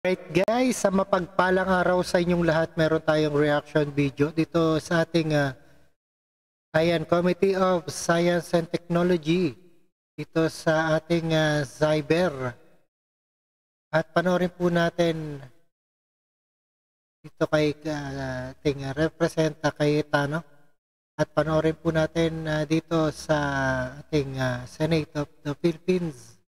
Right guys, sa mapagpalang araw sa inyong lahat, meron tayong reaction video dito sa ating Committee of Science and Technology dito sa ating cyber. At panoorin po natin dito kay ating representa kay Tano. At panoorin po natin dito sa ating Senate of the Philippines.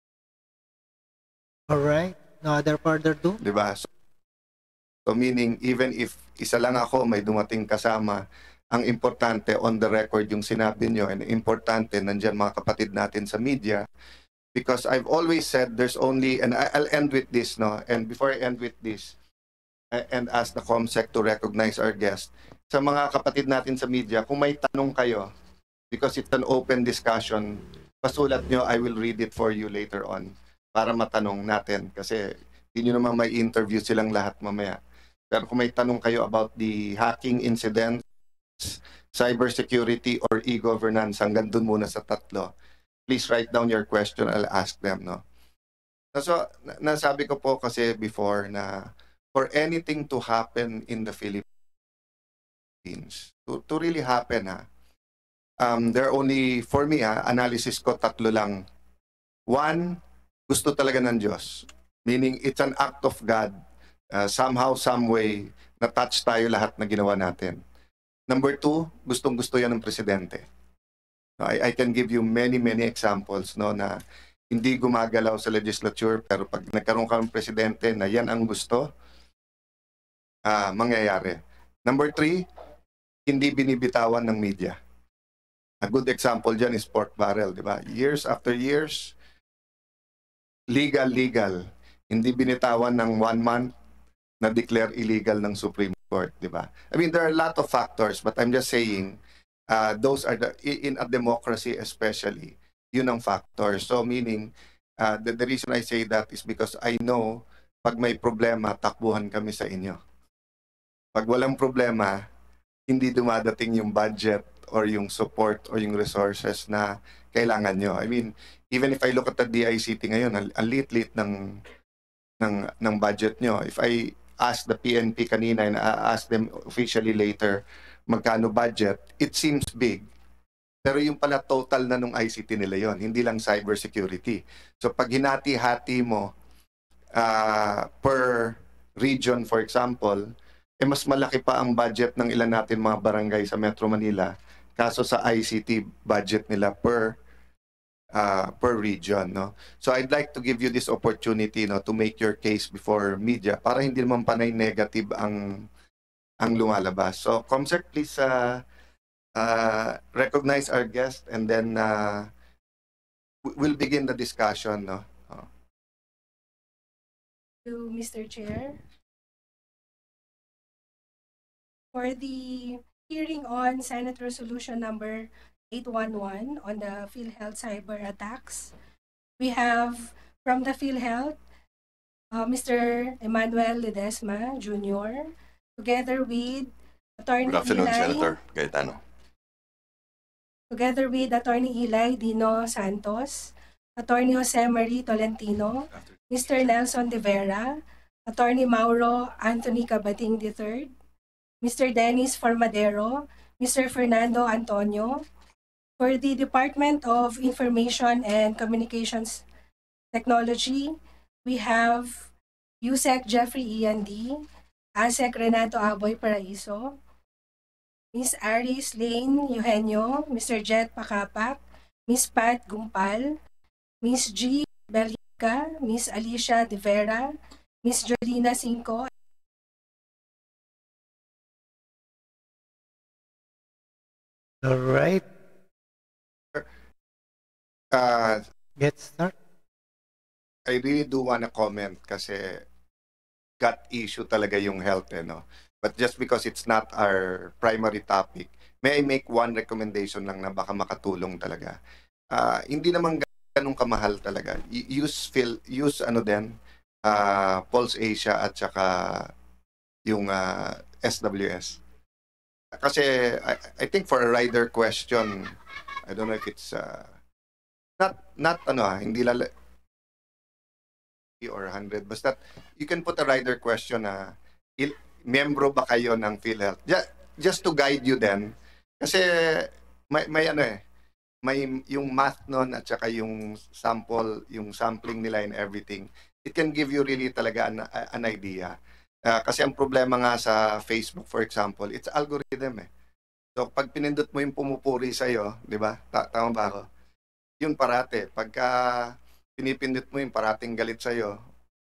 Alright, no other further ado. Diba? So meaning, even if isa lang ako, may dumating kasama, ang importante on the record yung sinabi nyo, and importante nandyan mga kapatid natin sa media, because I've always said there's only, and I'll end with this, no? And before I end with this, and ask the COMSEC to recognize our guest, sa mga kapatid natin sa media, kung may tanong kayo, because it's an open discussion, pasulat nyo, I will read it for you later on, para matanong natin, kasi hindi nyo naman may interview silang lahat mamaya. Pero kung may tanong kayo about the hacking incidents, cybersecurity, or e-governance, hanggang dun muna sa tatlo, please write down your question, I'll ask them, no? So, nasabi ko po kasi before na for anything to happen in the Philippines, to really happen, there are only, for me, analysis ko, tatlo lang. One, gusto talaga ng Diyos. Meaning, it's an act of God. Somehow, some way, na-touch tayo lahat na ginawa natin. Number two, gustong-gusto yan ng presidente. I can give you many examples, no, na hindi gumagalaw sa legislature, pero pag nagkaroon ka ng presidente na yan ang gusto, mangyayari. Number three, hindi binibitawan ng media. A good example dyan is pork barrel, di ba? Years after years, legal, hindi binitawan ng 1 month na declare illegal ng Supreme Court, di ba? I mean, there are a lot of factors, but I'm just saying, those are in a democracy especially, yun ang factor. So meaning, the reason I say that is because I know, pag may problema, takbuhan kami sa inyo. Pag walang problema, hindi dumadating yung budget or yung support or yung resources na kailangan nyo. I mean, even if I look at the DICT ngayon, ang lit-lit ng budget nyo. If I ask the PNP kanina and I ask them officially later magkano budget, it seems big. Pero yung pala total na nung ICT nila yon, hindi lang cybersecurity. So pag hinati-hati mo per region, for example, mas malaki pa ang budget ng ilan natin mga barangay sa Metro Manila kaso sa ICT budget nila per region, no? So I'd like to give you this opportunity, no, to make your case before media para hindi naman panay negative ang lumalabas. So COMSEC, please recognize our guest and then we'll begin the discussion, no? To Mr. Chair. For the hearing on Senate Resolution number 811 on the PhilHealth cyber attacks, we have from the PhilHealth, Mr. Emmanuel Ledesma Jr., together with Attorney Good afternoon, Eli, Senator Cayetano. together with Attorney Eli Dino Santos, Attorney Jose Marie Tolentino, Mr. Nelson De Vera, Attorney Mauro Anthony Cabating III, Mr. Dennis Formadero, Mr. Fernando Antonio. For the Department of Information and Communications Technology, we have USEC Jeffrey Ian D, ASEC Renato Aboy Paraiso, Ms. Aris Lane Eugenio, Mr. Jet Pacapac, Ms. Pat Gumpal, Ms. G. Belica, Ms. Alicia De Vera, Ms. Jolina Cinco. All right. Get start. I really do want to comment kasi gut issue talaga yung health, no? But just because it's not our primary topic, may I make one recommendation lang na baka makatulong talaga. Hindi naman ganun kamahal talaga. Use ano din, Pulse Asia at saka yung SWS. Kasi I think for a rider question, I don't know if it's not ano, hindi or 100. Basta you can put a rider question na membro ba kayo ng PhilHealth? Just to guide you then. Kasi may ano may yung math nun at saka yung sampling nila and everything. It can give you really talaga an idea. Kasi ang problema nga sa Facebook, for example, it's algorithm eh. So pag pinindot mo yung pumupuri sa'yo, di ba? Tama ba ako? Yun parate. Pagka pinipindot mo yung parating galit sa'yo,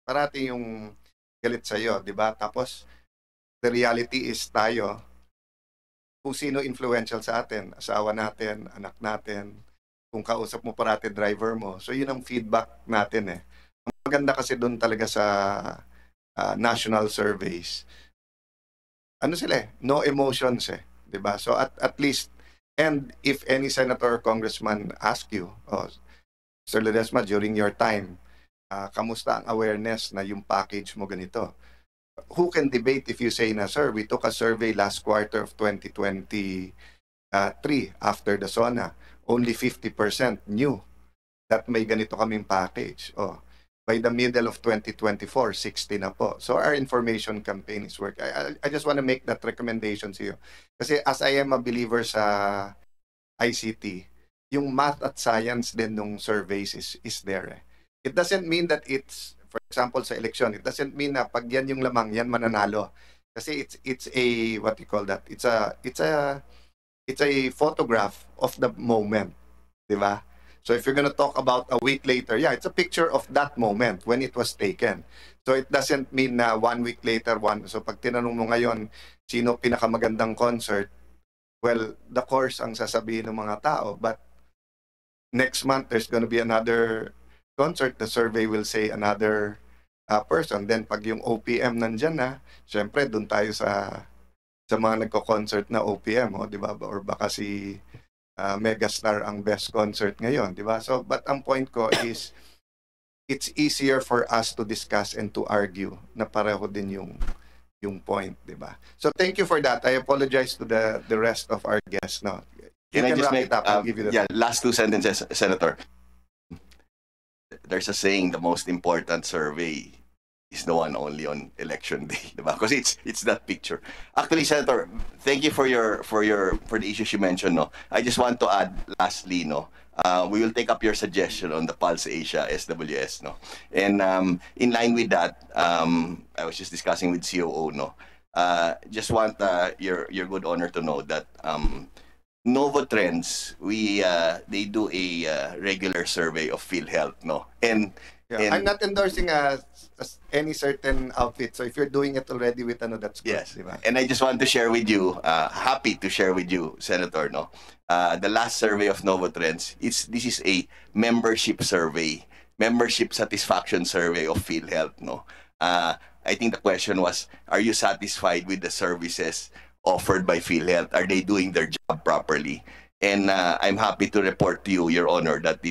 parating yung galit sa'yo, di ba? Tapos, the reality is tayo, kung sino influential sa atin, asawa natin, anak natin, kung kausap mo parate driver mo. So yun ang feedback natin eh. Ang maganda kasi doon talaga sa national surveys. Ano sila eh? No emotions eh. Diba? So at least, and if any senator or congressman ask you, oh, Sir Ledesma, during your time, kamusta ang awareness na yung package mo ganito? Who can debate if you say na, sir, we took a survey last quarter of 2023 after the SONA. Only 50% knew that may ganito kaming package. Oh, by the middle of 2024, 60 na po. So our information campaign is working. I just want to make that recommendation to you. Kasi as I am a believer sa ICT, yung math at science din nung surveys is there. It doesn't mean that it's, for example, sa election, it doesn't mean na pag yan yung lamang, yan mananalo. Kasi it's a, what you call that? It's a photograph of the moment. Diba? So if you're gonna talk about a week later, yeah, it's a picture of that moment when it was taken. So it doesn't mean na 1 week later, so pag tinanong mo ngayon, sino pinakamagandang concert, well, the course ang sasabihin ng mga tao, but next month there's gonna be another concert, the survey will say another person. Then pag yung OPM nandyan na, syempre dun tayo sa mga nagko-concert na OPM, oh, di ba? Or baka si Megastar ang best concert ngayon, di ba? So, but ang point ko is, it's easier for us to discuss and to argue na pareho din yung point, di ba? So, thank you for that. I apologize to the rest of our guests. No, can I just make I'll give you the last 2 sentences, Senator? There's a saying, the most important survey is the one only on election day, diba? Because it's that picture. Actually, Senator, thank you for the issues you mentioned. No, I just want to add lastly, no, we will take up your suggestion on the Pulse Asia SWS, no, and in line with that, I was just discussing with COO, no, just want your good honor to know that Novo Trends, they do a regular survey of PhilHealth, no, and I'm not endorsing any certain outfit. So if you're doing it already with that's good. Yes, diba? And I just want to share with you, happy to share with you, Senator, no, the last survey of Novo Trends, this is a membership survey, membership satisfaction survey of PhilHealth, no. I think the question was, are you satisfied with the services offered by PhilHealth? Are they doing their job properly? And I'm happy to report to you, Your Honor, that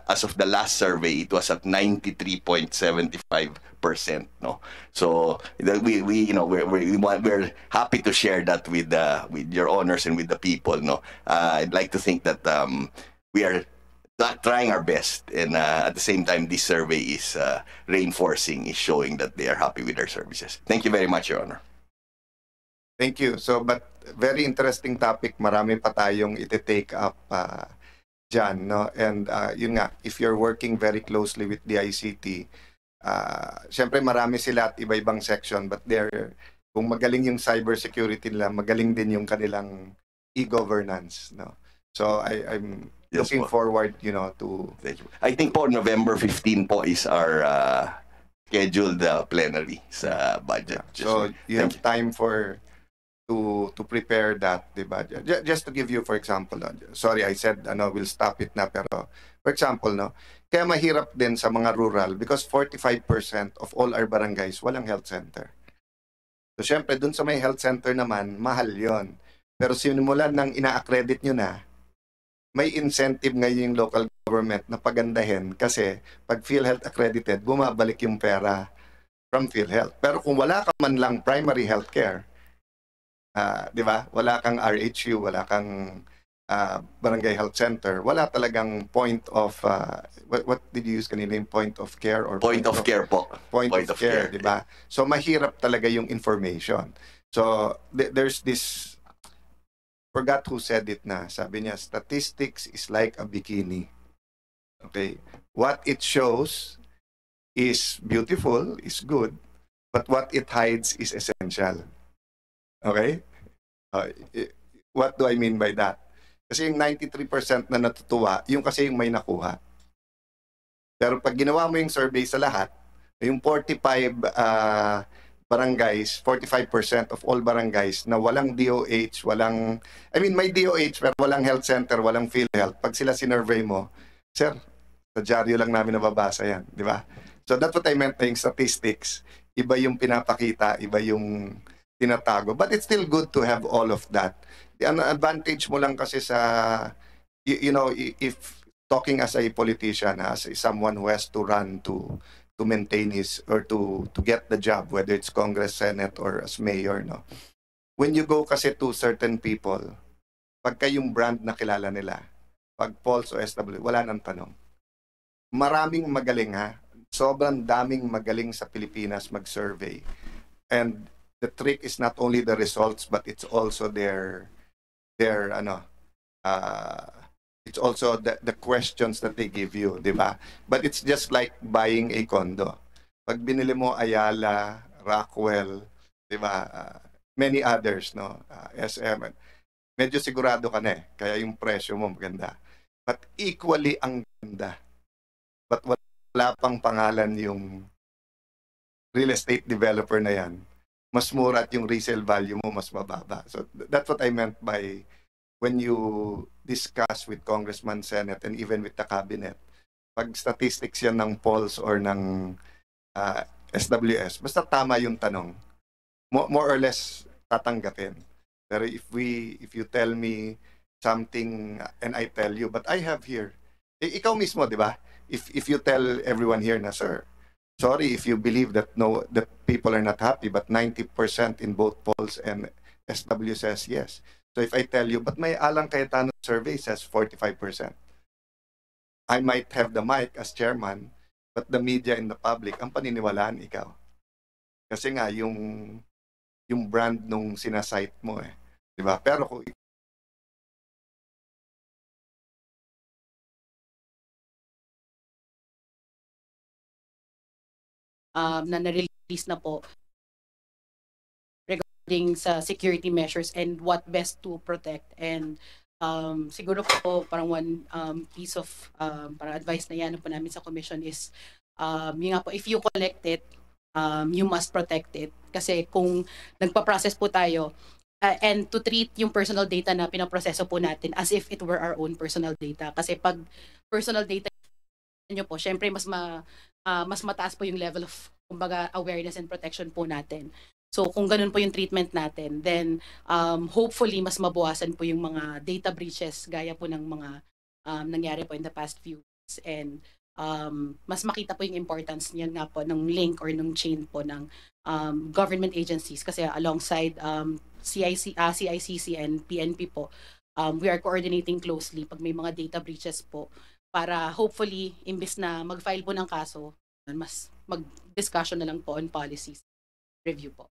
as of the last survey, it was at 93.75%. No, so we're happy to share that with Your Honors and with the people. No, I'd like to think that we are trying our best, and at the same time, this survey is reinforcing, is showing that they are happy with their services. Thank you very much, Your Honor. Thank you. So, but very interesting topic. Marami pa tayong iti-take up dyan, no? And yun nga, if you're working very closely with the ICT, syempre marami sila at iba-ibang section, but kung magaling yung cybersecurity nila, magaling din yung kanilang e-governance, no? So, I'm looking forward, to... Thank you. I think po November 15 po is our scheduled plenary sa budget. So, you have time to prepare that, diba? Just to give you, for example, sorry, I said, we'll stop it na, pero, for example, no, kaya mahirap din sa mga rural because 45% of all our barangays walang health center. So, syempre, dun sa may health center naman, mahal yon. Pero sinimulan ng ina-accredit nyo na, may incentive ngayon yung local government na pagandahin kasi pag PhilHealth accredited, bumabalik yung pera from PhilHealth. Pero kung wala ka man lang primary healthcare, di ba? Wala kang RHU, wala kang barangay health center, wala talagang point of, what did you use kanina, yung point of care or Point of care po. point of care, di ba? So mahirap talaga yung information. So there's this, forgot who said it na, sabi niya, statistics is like a bikini. Okay? What it shows is beautiful, is good, but what it hides is essential. Okay? What do I mean by that? Kasi yung 93% na natutuwa, yung kasi yung may nakuha. Pero pag ginawa mo yung survey sa lahat, yung 45 barangays, 45% of all barangays na walang DOH, walang, I mean may DOH pero walang health center, walang PhilHealth. Pag sila sinurvey mo, sir, sa dyaryo lang namin nababasa yan, di ba? So that's what I meant by yung statistics. Iba yung pinapakita, iba yung tinatago. But it's still good to have all of that. The advantage mo lang kasi sa, you know, if talking as a politician, as someone who has to run to maintain his, or to get the job, whether it's Congress, Senate, or as mayor, no? When you go kasi to certain people, pagka yung brand na kilala nila, pag Pulse o SW, wala nang tanong. Maraming magaling ha. Sobrang daming magaling sa Pilipinas mag-survey. And the trick is not only the results, but it's also their it's also the questions that they give you, di ba? But it's just like buying a condo. Pag binili mo Ayala, Rockwell, di ba? Many others, no? SM, medyo sigurado ka na eh, kaya yung presyo mo maganda. But equally ang ganda. But wala pang pangalan yung real estate developer na yan. Mas mura at yung resale value mo mas mababa. So that's what I meant by when you discuss with Congressman, Senate, and even with the cabinet. Pag statistics yan ng polls or ng SWS, basta tama yung tanong. More or less tatanggapin. Pero if you tell me something and I tell you, but I have here, ikaw mismo, di ba? If you tell everyone here na, sir, sorry if you believe that that people are not happy, but 90% in both polls and SW says yes. So if I tell you, but may Alang Cayetano survey says 45%. I might have the mic as chairman, but the media and the public, ang paniniwalaan ikaw. Kasi nga, yung brand nung sinasite mo eh. Diba? Pero kung na na-release na po regarding sa security measures and what best to protect. And siguro po parang one piece of parang advice na yan po namin sa commission is yun nga po, if you collect it, you must protect it. Kasi kung nagpa-process po tayo, and to treat yung personal data na pinaproseso po natin as if it were our own personal data. Kasi pag personal data nyo po, syempre mas mataas po yung level of, kumbaga, awareness and protection po natin. So kung ganun po yung treatment natin, then hopefully mas mabawasan po yung mga data breaches gaya po ng mga nangyari po in the past few weeks. And mas makita po yung importance niyan nga po ng link or ng chain po ng government agencies. Kasi alongside CICC and PNP po, we are coordinating closely pag may mga data breaches po, para hopefully, imbis na mag-file po ng kaso, mas mag-discussion na lang po on policies review po.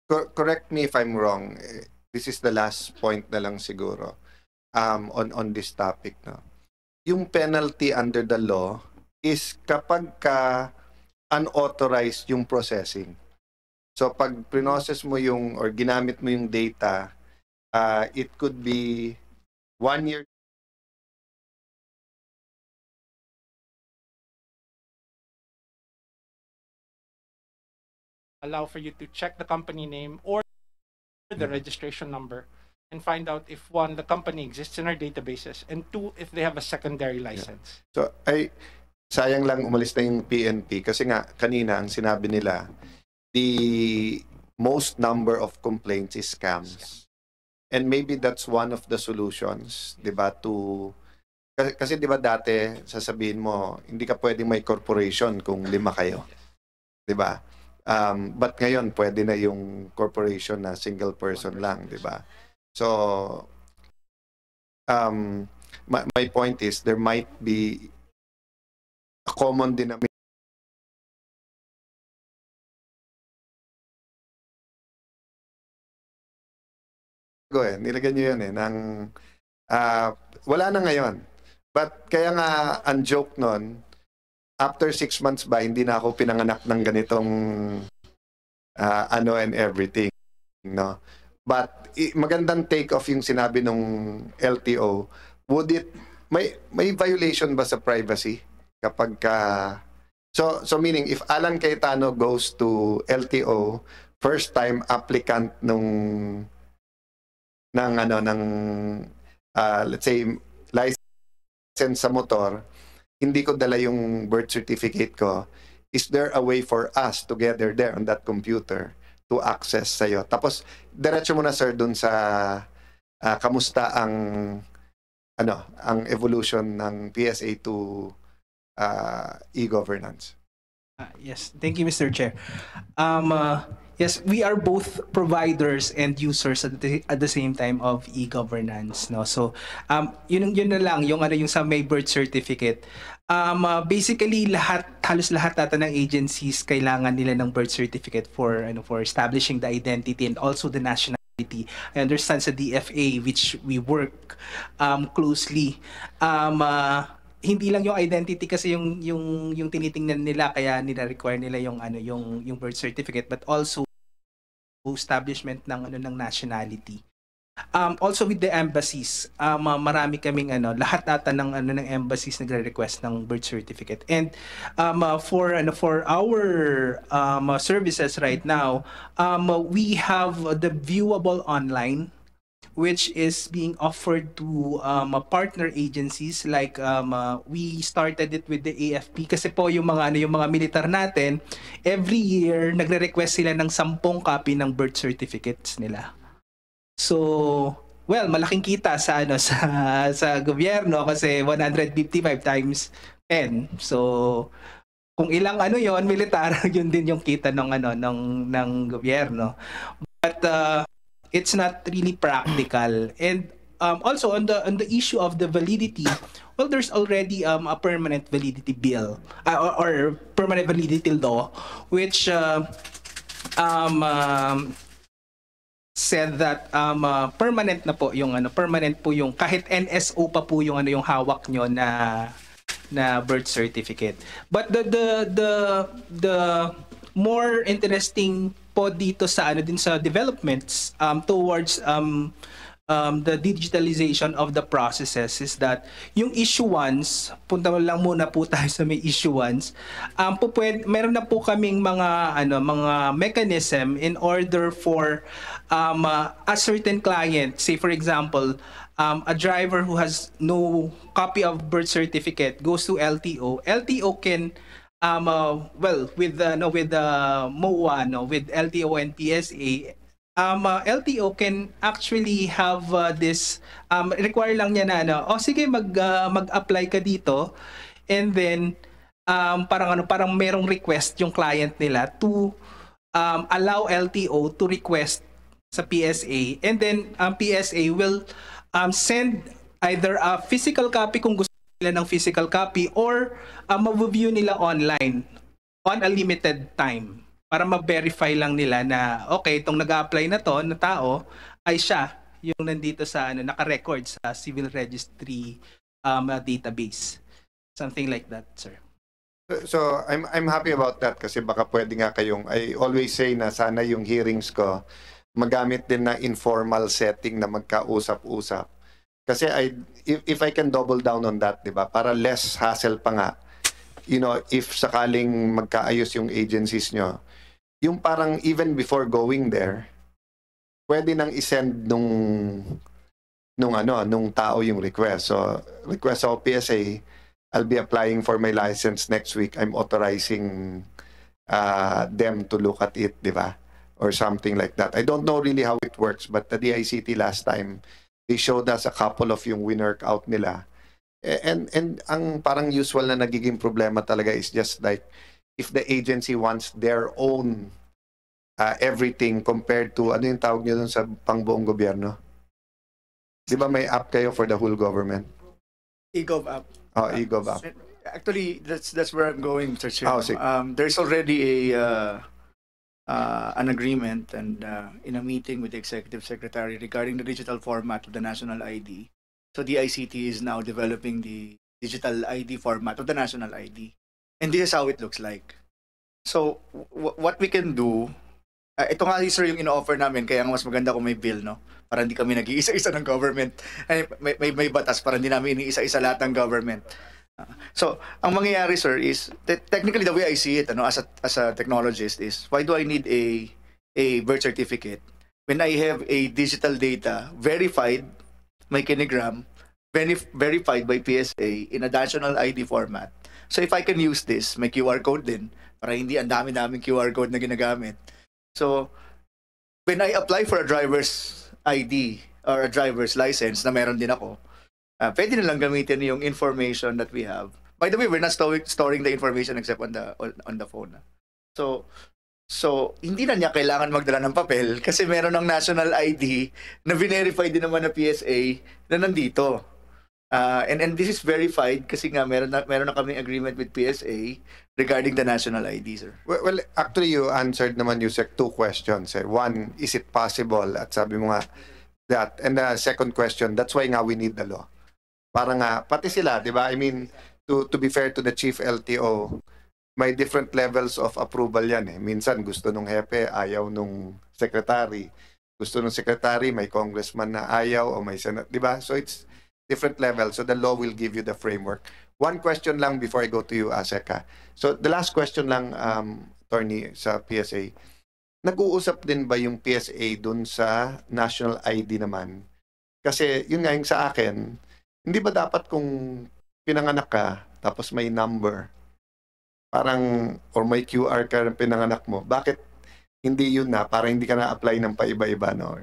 Correct me if I'm wrong. This is the last point na lang siguro on this topic. No? Yung penalty under the law is kapag unauthorized yung processing. So pag process mo yung or ginamit mo yung data, it could be 1 year. Allow for you to check the company name or the registration number and find out if one, the company exists in our databases, and two, if they have a secondary license. So sayang lang umalis na yung PNP kasi nga kanina ang sinabi nila, the most number of complaints is scams. And maybe that's one of the solutions, 'di ba, to kasi 'di ba dati sasabihin mo hindi ka pwedeng may corporation kung 5 kayo. 'Di ba? But ngayon, pwede na yung corporation na single person lang, di ba? So, my point is there might be a common denominator. Nilagyan nyo yun wala na ngayon. But kaya nga, ang joke nun, after 6 months ba, hindi na ako pinanganak ng ganitong and everything. No? But magandang take off yung sinabi nung LTO. Would it, may violation ba sa privacy? Kapag so meaning, if Alan Cayetano goes to LTO, first time applicant let's say license sa motor, hindi ko dala yung birth certificate ko, is there a way for us together there on that computer to access sa'yo? Tapos diretso mo na sir dun sa kamusta ang evolution ng PSA to e-governance. Yes, thank you, Mr. Chair. Yes, we are both providers and users at the same time of e-governance, no. So, yun na lang yung sa may birth certificate. Basically halos lahat ata ng agencies kailangan nila ng birth certificate for establishing the identity and also the nationality. I understand sa DFA, which we work closely. Hindi lang yung identity kasi yung tinitingnan nila, kaya nila-require nila yung birth certificate, but also establishment ng nationality. Also with the embassies, marami kaming lahat ata ng embassies nagre-request ng birth certificate. And for our services right now, we have the viewable online, which is being offered to partner agencies like we started it with the AFP kasi po yung mga militar natin every year nagre-request sila ng 10 copy ng birth certificates nila. So, well, malaking kita sa gobyerno kasi 155 times 10. So, kung ilang yon militar, yun din yung kita ng gobyerno. But it's not really practical. And also on the issue of the validity, well, there's already a permanent validity bill or permanent validity law which said that permanent na po yung permanent po yung kahit NSO pa po yung yung hawak nyo na birth certificate. But the more interesting po dito sa din sa developments towards the digitalization of the processes is that yung issuance, punta lang muna po tayo sa may issuance, meron na po kaming mga mechanism in order for a certain client, say for example, a driver who has no copy of birth certificate goes to LTO. LTO can with MOA, with LTO and PSA, LTO can actually have this require lang niya na sige mag-apply ka dito, and then parang merong request yung client nila to allow LTO to request sa PSA, and then PSA will send either a physical copy kung gusto nila ng physical copy, or ma-view nila online on a limited time para ma-verify lang nila na okay, itong nag-a-apply na to na tao ay siya yung nandito sa naka-record sa civil registry database, something like that, sir. So I'm happy about that kasi baka pwede nga kayong, I always say na sana yung hearings ko magamit din na informal setting na magkausap-usap. Kasi if I can double down on that, di ba? Para less hassle pa nga. If sakaling magkaayos yung agencies nyo, yung parang even before going there, pwede nang isend nung tao yung request. So, request ako PSA, I'll be applying for my license next week. I'm authorizing them to look at it, di ba? Or something like that. I don't know really how it works, but the DICT last time, they showed us a couple of yung winwork out nila. And ang parang usual na nagiging problema talaga is just like, if the agency wants their own everything compared to, ano yung tawag nyo dun sa pangbuong gobyerno? Di ba may app kayo for the whole government? eGov app. Oh, eGov app. Actually, that's where I'm going, Mr. Chair. Oh, sige. There's already an agreement and in a meeting with the Executive Secretary regarding the digital format of the national ID. So the ICT is now developing the digital ID format of the national ID. And this is how it looks like. So what we can do, ito nga sir yung ino-offer namin, kaya nga mas maganda kung may bill, no? Para hindi kami nag-iisa-isa ng government. Ay, may batas para hindi namin iniisa-isa lahat ng government. So, ang mangyayari sir is, technically the way I see it, as a technologist is, why do I need a birth certificate when I have a digital data verified, may kinigram, verified by PSA in a national ID format. So if I can use this, may QR code din, para hindi ang dami-daming QR code na ginagamit. So, when I apply for a driver's ID or a driver's license na meron din ako, pwede nilang gamitin yung information that we have. By the way, we're not storing the information except on the phone. So hindi na niya kailangan magdala ng papel kasi meron ng national ID na verify din naman na PSA na nandito. And this is verified kasi nga meron na kaming agreement with PSA regarding the national ID, sir. Well, actually you answered naman, Yusek, 2 questions. One, is it possible? At sabi mo nga that. And the second question, that's why nga we need the law. Para nga, pati sila, di ba? I mean, to be fair to the chief LTO, may different levels of approval yan eh. Minsan gusto nung hepe, ayaw nung secretary. Gusto nung secretary, may congressman na ayaw o may senate, di ba? So it's different levels. So the law will give you the framework. One question lang before I go to you, Aseka. So the last question lang, attorney, sa PSA. Nag-uusap din ba yung PSA dun sa national ID naman? Kasi yun nga yung sa akin, hindi ba dapat kung pinanganak ka, tapos may number, parang, or may QR ka ng pinanganak mo, bakit hindi yun na, parang hindi ka na-apply ng paiba-iba, no?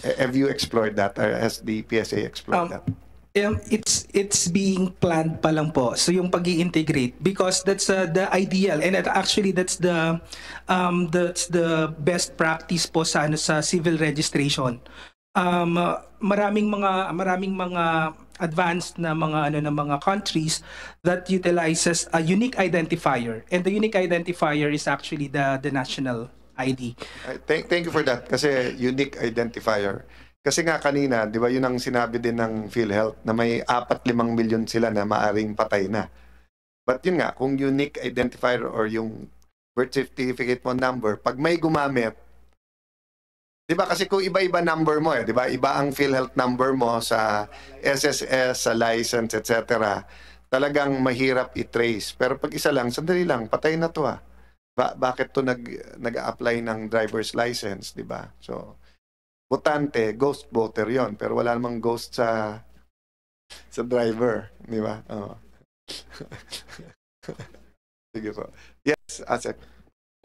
Have you explored that, or has the PSA explored that? It's being planned pa lang po. So yung pag-i-integrate, because that's the ideal, and actually that's the best practice po sa civil registration. Maraming mga advanced na mga countries that utilizes a unique identifier, and the unique identifier is actually the national ID. Thank you for that, kasi unique identifier. Kasi nga kanina, di ba yun ang sinabi din ng PhilHealth na may 4-5 milyon sila na maaring patay na. But yun nga, kung unique identifier or yung birth certificate mo number, pag may gumamit, di ba kasi kung iba-iba number mo di ba? Iba ang PhilHealth number mo sa SSS, sa license, etc. Talagang mahirap i-trace. Pero pag isa lang, sandali lang, patay na to bakit to nag-apply ng driver's license, di ba? So, botante, ghost voter yon, pero wala namang ghost sa driver, di ba? Oh. Sige po. Yes, Asek.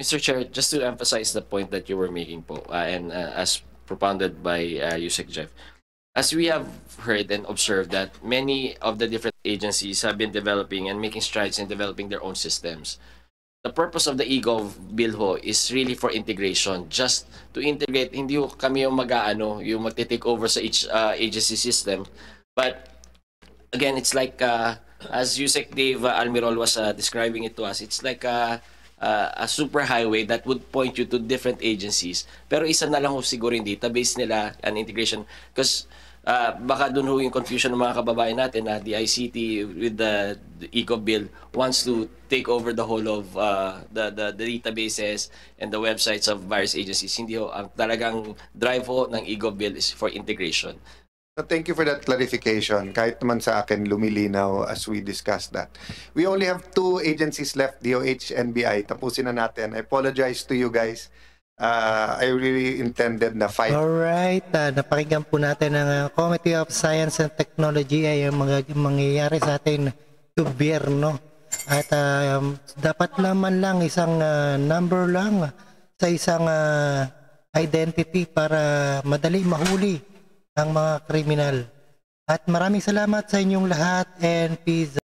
Mr. Chair, just to emphasize the point that you were making po, and as propounded by Yusek Jeff, as we have heard and observed that many of the different agencies have been developing and making strides in developing their own systems. The purpose of the eGov bill ho is really for integration, just to integrate, hindi kami yung yung magte-take over sa each agency system. But again, it's like, as Yusek Dave Almirol was describing it to us, it's like a super highway that would point you to different agencies. Pero isa na lang ho siguro yung database nila and integration, because baka dun ho yung confusion ng mga kababayan natin na the ICT with the eGov bill wants to take over the whole of the databases and the websites of various agencies. Hindi ho, ang talagang drive ho ng eGov bill is for integration. Thank you for that clarification. Kahit naman sa akin lumilinaw as we discussed that. We only have 2 agencies left, DOH and BI. Tapusin na natin. I apologize to you guys. I really intended na 5. Alright, napakinggan po natin ang Committee of Science and Technology ay ang mangyayari sa ating gobyerno. At dapat naman lang isang number lang sa isang identity para madali mahuli ang mga kriminal. At maraming salamat sa inyong lahat and peace.